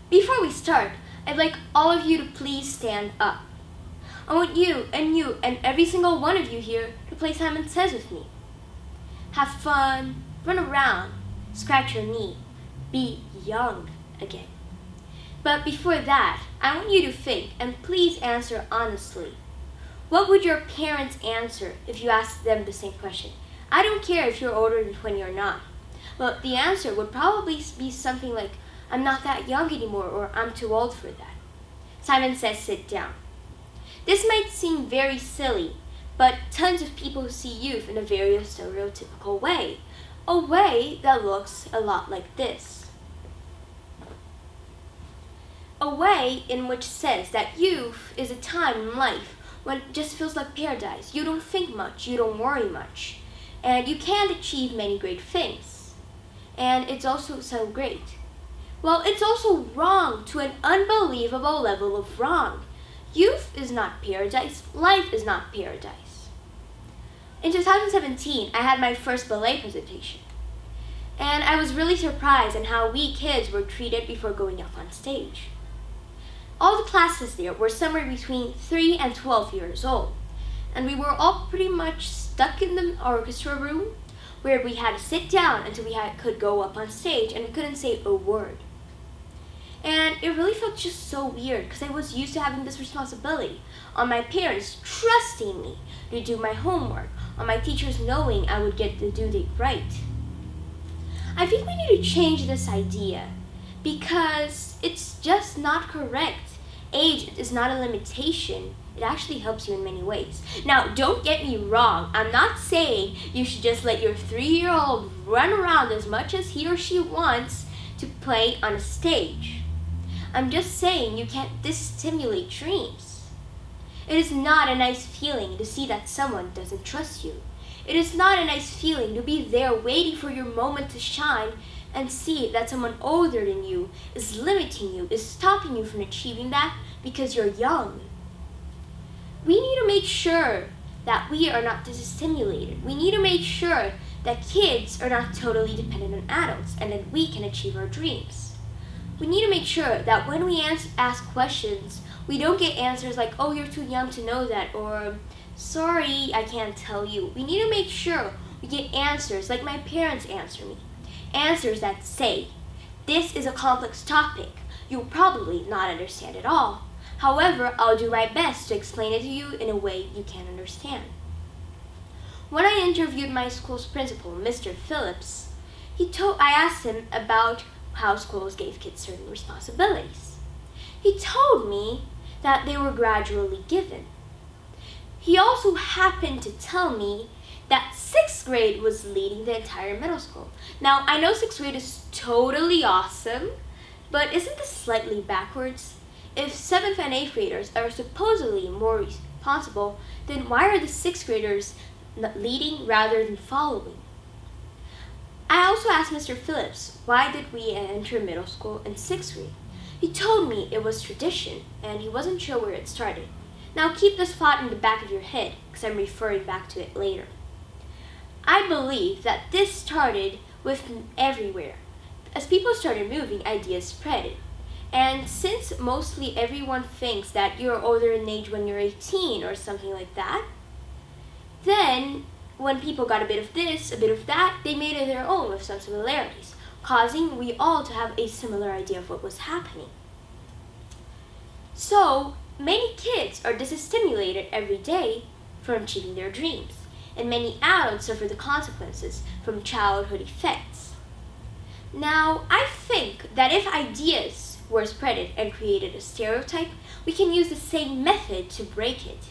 Before we start, I'd like all of you to please stand up. I want you and every single one of you here to play Simon Says with me. Have fun, run around, scratch your knee, be young again. But before that, I want you to think and please answer honestly. What would your parents answer if you asked them the same question? I don't care if you're older than 20 or not. Well, the answer would probably be something like, I'm not that young anymore, or I'm too old for that. Simon Says sit down. This might seem very silly, but tons of people see youth in a very stereotypical way. A way that looks a lot like this. A way in which says that youth is a time in life when it just feels like paradise. You don't think much, you don't worry much, and you can achieve many great things. And it's also so great. Well, it's also wrong to an unbelievable level of wrong. Youth is not paradise. Life is not paradise. In 2017, I had my first ballet presentation. And I was really surprised at how we kids were treated before going up on stage. All the classes there were somewhere between 3 and 12 years old. And we were all pretty much stuck in the orchestra room where we had to sit down until we could go up on stage, and we couldn't say a word. And it really felt just so weird because I was used to having this responsibility on my parents trusting me to do my homework, on my teachers knowing I would get the due date right. I think we need to change this idea because it's just not correct. Age is not a limitation. It actually helps you in many ways. Now, don't get me wrong. I'm not saying you should just let your 3-year-old run around as much as he or she wants to play on a stage. I'm just saying you can't dissimulate dreams. It is not a nice feeling to see that someone doesn't trust you. It is not a nice feeling to be there waiting for your moment to shine and see that someone older than you is limiting you, is stopping you from achieving that because you're young. We need to make sure that we are not dissimulated. We need to make sure that kids are not totally dependent on adults and that we can achieve our dreams. We need to make sure that when we ask questions, we don't get answers like, oh, you're too young to know that, or sorry, I can't tell you. We need to make sure we get answers like my parents answer me. Answers that say, this is a complex topic. You'll probably not understand it all. However, I'll do my best to explain it to you in a way you can understand. When I interviewed my school's principal, Mr. Phillips, I asked him about how schools gave kids certain responsibilities. He told me that they were gradually given. He also happened to tell me that 6th grade was leading the entire middle school. Now, I know 6th grade is totally awesome, but isn't this slightly backwards? If 7th and 8th graders are supposedly more responsible, then why are the 6th graders leading rather than following? I also asked Mr. Phillips, why did we enter middle school in 6th grade? He told me it was tradition, and he wasn't sure where it started. Now keep this thought in the back of your head, because I'm referring back to it later. I believe that this started with everywhere. As people started moving, ideas spread. And since mostly everyone thinks that you're older in age when you're 18 or something like that, then when people got a bit of this, a bit of that, they made it their own with some similarities, causing we all to have a similar idea of what was happening. So, many kids are disestimulated every day from achieving their dreams, and many adults suffer the consequences from childhood effects. Now, I think that if ideas were spreaded and created a stereotype, we can use the same method to break it.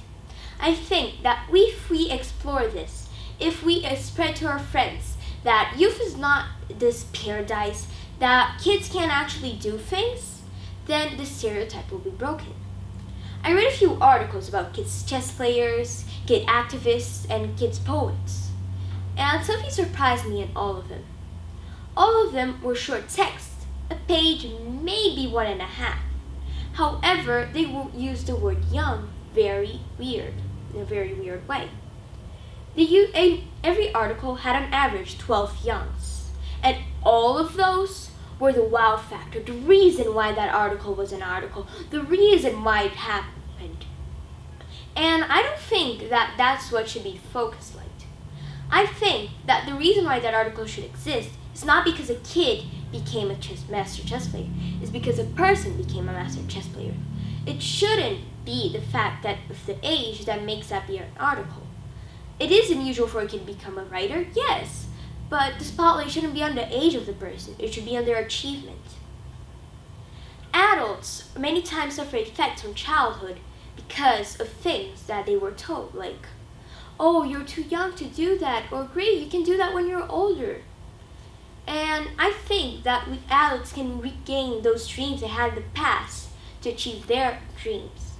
I think that if we explore this, if we spread to our friends that youth is not this paradise, that kids can actually do things, then the stereotype will be broken. I read a few articles about kids chess players, kid activists, and kids poets. And something surprised me in all of them. All of them were short text, a page, maybe 1.5. However, they will use the word young in a very weird way. Every article had on average 12 youngs, and all of those were the wow factor, the reason why that article was an article, the reason why it happened. And I don't think that that's what should be focused like. I think that the reason why that article should exist is not because a kid became a master chess player, it's because a person became a master chess player. It shouldn't be the fact that of the age that makes that be an article. It is unusual for a kid to become a writer, yes, but the spotlight shouldn't be on the age of the person, it should be on their achievement. Adults many times suffer effects from childhood because of things that they were told, like, oh, you're too young to do that, or great, you can do that when you're older. And I think that we adults can regain those dreams they had in the past to achieve their dreams.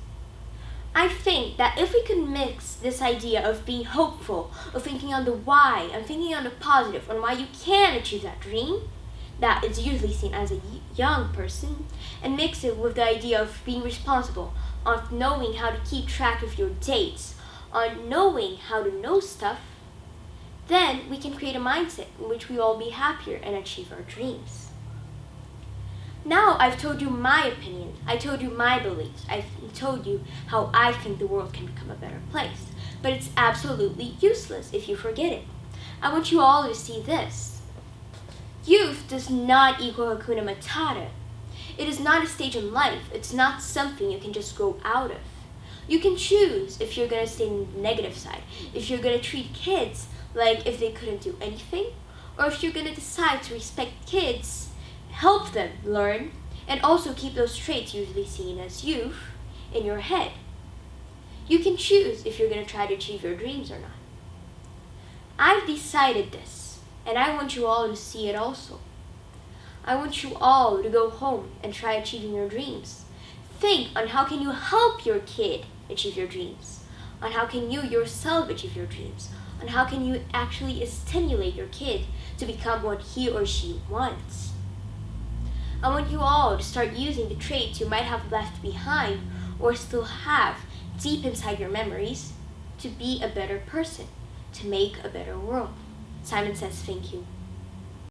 I think that if we could mix this idea of being hopeful, of thinking on the why, and thinking on the positive, on why you can achieve that dream, that is usually seen as a young person, and mix it with the idea of being responsible, of knowing how to keep track of your dates, on knowing how to know stuff, then we can create a mindset in which we all be happier and achieve our dreams. Now I've told you my opinion, I told you my beliefs, I've told you how I think the world can become a better place, but it's absolutely useless if you forget it. I want you all to see this. Youth does not equal Hakuna Matata. It is not a stage in life, it's not something you can just grow out of. You can choose if you're going to stay in the negative side, if you're going to treat kids like if they couldn't do anything, or if you're going to decide to respect kids, help them learn, and also keep those traits usually seen as youth in your head. You can choose if you're going to try to achieve your dreams or not. I've decided this, and I want you all to see it also. I want you all to go home and try achieving your dreams. Think on how can you help your kid achieve your dreams, on how can you yourself achieve your dreams, on how can you actually stimulate your kid to become what he or she wants. I want you all to start using the traits you might have left behind or still have deep inside your memories to be a better person, to make a better world. Simon says thank you.